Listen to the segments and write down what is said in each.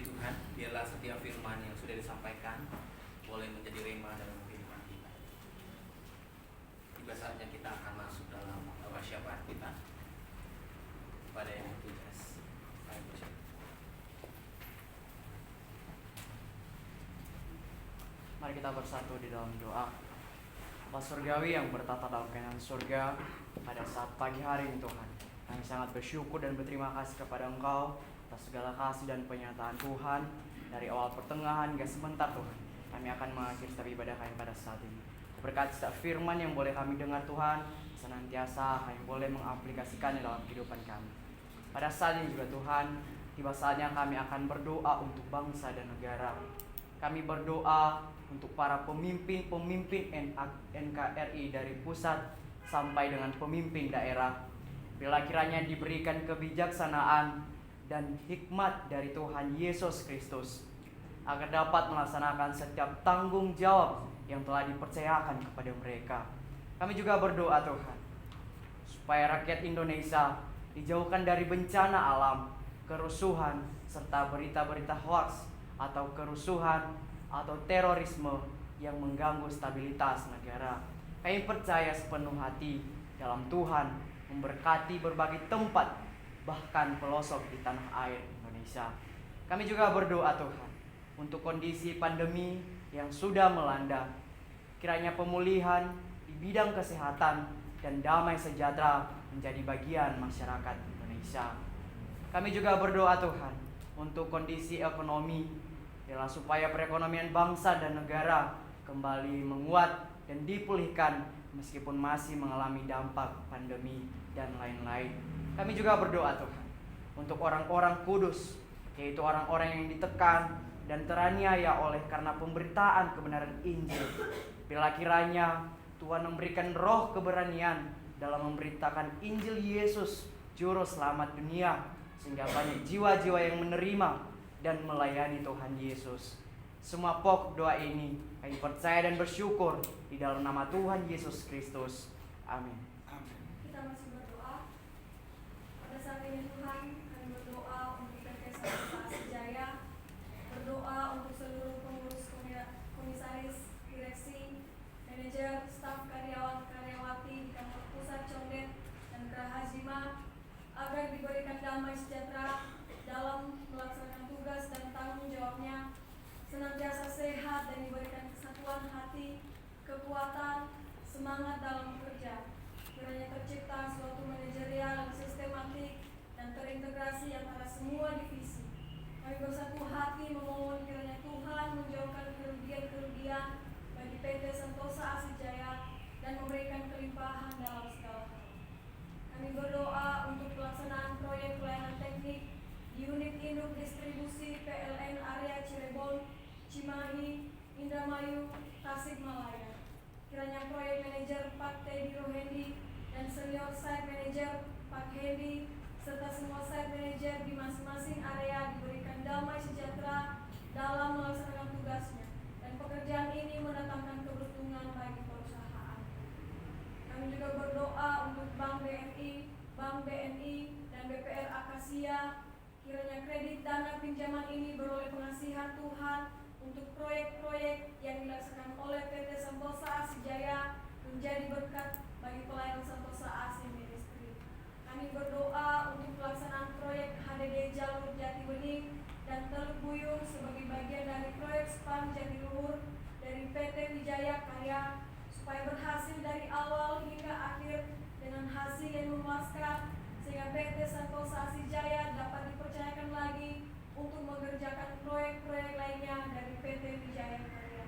Puji Tuhan, biarlah setiap firman yang sudah disampaikan boleh menjadi rema dalam kehidupan kita. Tiba saatnya kita akan masuk dalam syafaat kita pada yang tugas. Mari kita bersatu di dalam doa. Bapa Surgawi yang bertata dalam kerajaan surga, pada saat pagi hari ini Tuhan, kami sangat bersyukur dan berterima kasih kepada Engkau atas segala kasih dan penyertaan Tuhan dari awal pertengahan hingga sebentar Tuhan. Kami akan mengakhiri setiap ibadah kami pada saat ini. Berkat setiap firman yang boleh kami dengar Tuhan, senantiasa kami boleh mengaplikasikannya dalam kehidupan kami. Pada saat ini juga Tuhan, tiba saatnya kami akan berdoa untuk bangsa dan negara. Kami berdoa untuk para pemimpin NKRI dari pusat sampai dengan pemimpin daerah. Bila kiranya diberikan kebijaksanaan dan hikmat dari Tuhan Yesus Kristus agar dapat melaksanakan setiap tanggung jawab yang telah dipercayakan kepada mereka. Kami juga berdoa Tuhan, supaya rakyat Indonesia dijauhkan dari bencana alam, kerusuhan, serta berita-berita hoaks atau kerusuhan atau terorisme yang mengganggu stabilitas negara. Kami percaya sepenuh hati dalam Tuhan memberkati berbagai tempat, bahkan pelosok di tanah air Indonesia. Kami juga berdoa Tuhan untuk kondisi pandemi yang sudah melanda. Kiranya pemulihan di bidang kesehatan dan damai sejahtera menjadi bagian masyarakat Indonesia. Kami juga berdoa Tuhan untuk kondisi ekonomi, supaya perekonomian bangsa dan negara kembali menguat dan dipulihkan meskipun masih mengalami dampak pandemi dan lain-lain. Kami juga berdoa Tuhan untuk orang-orang kudus, yaitu orang-orang yang ditekan dan teraniaya oleh karena pemberitaan kebenaran Injil. Bila kiranya Tuhan memberikan roh keberanian dalam memberitakan Injil Yesus, Juru Selamat dunia, sehingga banyak jiwa-jiwa yang menerima dan melayani Tuhan Yesus. Semua pokok doa ini kami percaya dan bersyukur di dalam nama Tuhan Yesus Kristus. Amin. Kita masih berdoa. Pada saat ini Tuhan, kami berdoa untuk PT Sambasa Jaya, berdoa untuk seluruh pengurus komisaris, direksi, manajer, staf karyawan-karyawati di kantor pusat Condet dan Geraha Zima, agar diberikan damai sejahtera dalam melaksanakan tugas dan tanggung jawabnya, senantiasa sehat dan diberikan kesatuan hati, kekuatan, semangat dalam bekerja. Kiranya tercipta suatu manajerial yang sistematik dan terintegrasi antara semua divisi. Kami bersatu hati memohon kiranya Tuhan menjauhkan kerugian-kerugian bagi PT Sentosa Asijaya dan memberikan kelimpahan dalam segala hal. Kami berdoa untuk pelaksanaan proyek pelayanan teknik di unit induk distribusi PLN area Cirebon, Cimahi, Indramayu, Tasikmalaya. Kiranya proyek manajer Pak Teddy Rohendi dan senior site manager Pak Hendi serta semua site manager di masing-masing area diberikan damai sejahtera dalam melaksanakan tugasnya, dan pekerjaan ini mendatangkan keberuntungan bagi perusahaan. Kami juga berdoa untuk Bank BNI, Bank BNI, dan BPR Akasia. Kiranya kredit dana pinjaman ini beroleh pengasihan Tuhan untuk proyek-proyek yang dilaksanakan oleh PT Sentosa Asijaya menjadi berkat bagi pelayanan Sentosa Asi Ministry. Kami berdoa untuk pelaksanaan proyek HDD Jalur Jati Bening dan Teluk Buyung sebagai bagian dari proyek SPAN Jatiluhur dari PT Wijaya Karya, supaya berhasil dari awal hingga akhir dengan hasil yang memuaskan, sehingga PT Sentosa Asijaya dapat dipercayakan lagi untuk mengerjakan proyek-proyek lainnya dari PT Wijaya Karya.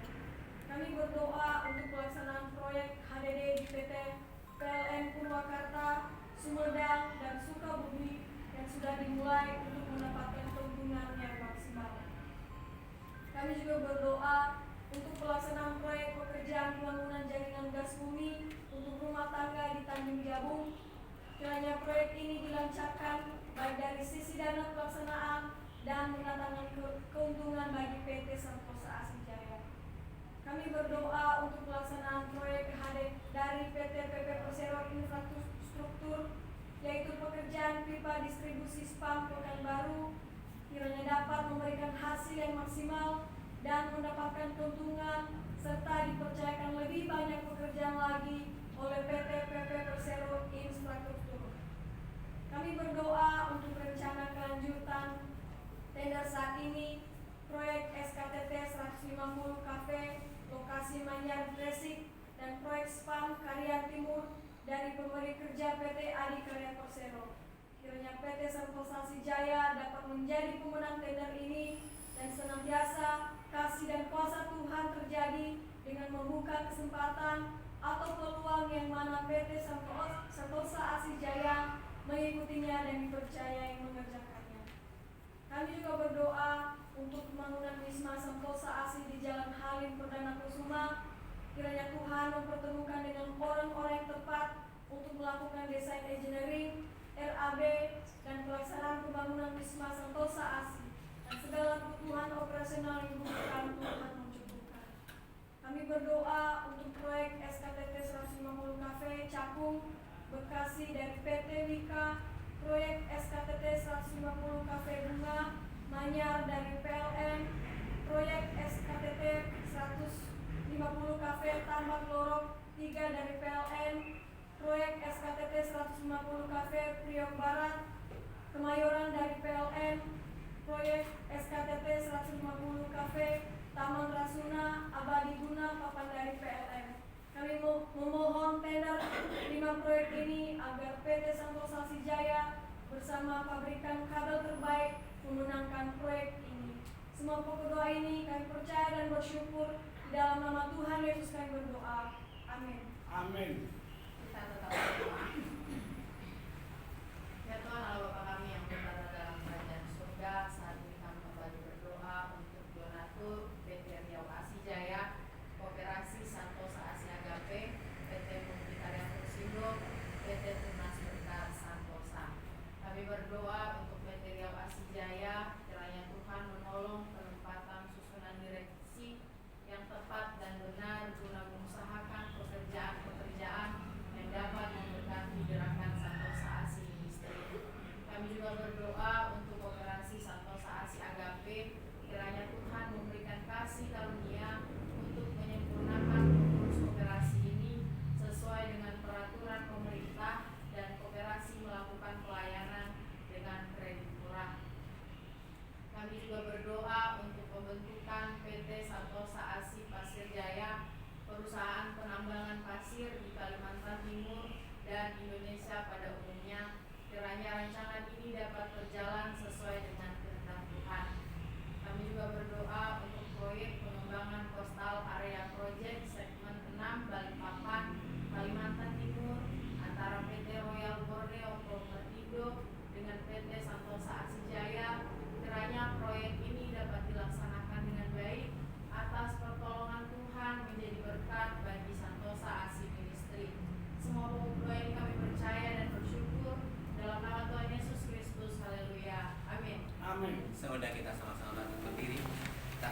Kami berdoa untuk pelaksanaan proyek HDD di PT PLN Purwakarta, Sumedang, dan Sukabumi yang sudah dimulai untuk mendapatkan keuntungan yang maksimal. Kami juga berdoa untuk pelaksanaan proyek pekerjaan pembangunan jaringan gas bumi untuk rumah tangga di Tanjung Jabung. Kiranya proyek ini dilancarkan baik dari sisi dana pelaksanaan dan mendatangkan keuntungan bagi PT Sentosa Asijaya. Kami berdoa untuk pelaksanaan proyek dari PT PP Persero Infrastruktur, yaitu pekerjaan pipa distribusi spam Pekanbaru. Kiranya dapat memberikan hasil yang maksimal dan mendapatkan keuntungan serta dipercayakan lebih banyak pekerjaan lagi oleh PT PP Persero Infrastruktur. Kami berdoa untuk rencana kelanjutan tender saat ini, proyek SKTT 150 Cafe, lokasi Manyar Gresik, dan proyek SPAM Karya Timur dari pemberi kerja PT Adi Karya Persero. Kiranya PT Santosa Sijaya dapat menjadi pemenang tender ini dan senantiasa kasih dan kuasa Tuhan terjadi dengan membuka kesempatan atau peluang yang mana PT Santosa Asijaya mengikutinya dan dipercayai mengerjakannya. Kami juga berdoa untuk pembangunan Wisma Santosa Asi di Jalan Halim Perdana Kusuma. Kiranya Tuhan mempertemukan dengan orang-orang yang tepat untuk melakukan desain engineering, RAB, dan pelaksanaan pembangunan Wisma Santosa Asi dan segala kebutuhan operasional yang dibutuhkan Tuhan mencukupkan. Kami berdoa untuk proyek SKTT 150 Cafe Cakung, Bekasi dari PT Wika, proyek SKTT 150 Cafe Bunga, Manyar dari PLN, proyek SKTT 150 Cafe Tambak Lorok 3 dari PLN, proyek SKTT 150 Cafe Priok Barat, Kemayoran dari PLN, proyek SKTT 150 Cafe Taman Rasuna, Abadi Guna, Papan dari PLN. Kami memohon tender 5 proyek ini agar PT Santosa Sijaya bersama pabrikan kabel terbaik memenangkan proyek ini. Semua pokok doa ini kami percaya dan bersyukur di dalam nama Tuhan Yesus kami berdoa. Amin. Amin. Kita tetap berdoa. Ya Tuhan Allah Bapa kami yang berada dalam kerajaan surga, saat ini kami kembali berdoa untuk donatur PT Riau Asijaya, Koperasi Santosa Asi Agape, PT Multikarya Kursindo, PT Tunas Berkah Santosa. Kami berdoa untuk PT Riau Asijaya, kiranya Tuhan menolong penempatan susunan direksi yang tepat dan benar guna mengusahakan pekerjaan-pekerjaan yang dapat memberkati gerakan Santosa Asi Ministry. Kami juga berdoa untuk operasi Santosa Asi Agape, kiranya Tuhan memberikan kasih karunia untuk menyempurnakan pengurus operasi ini sesuai dengan peraturan pemerintah dan koperasi melakukan pelayanan dengan kredit murah. Kami juga berdoa untuk pembentukan PT Santosa Asi Pasir Jaya, perusahaan penambangan pasir di Kalimantan Timur dan Indonesia pada umumnya. Kiranya rancangan ini dapat berjalan sesuai dengan kehendak Tuhan. Kami juga berdoa untuk proyek pengembangan Coastal Area Project segmen 6 Balikpapan, Kalimantan Timur antara PT Royal Borneo Propertindo dengan PT Santosa Asijaya. Kiranya proyek ini dapat dilaksanakan dengan baik atas pertolongan Tuhan menjadi berkat bagi Santosa Asi Ministry. Semua pokok doa ini kami percaya dan bersyukur dalam nama Tuhan Yesus Kristus. Haleluya. Amin. Amin. Sesudah kita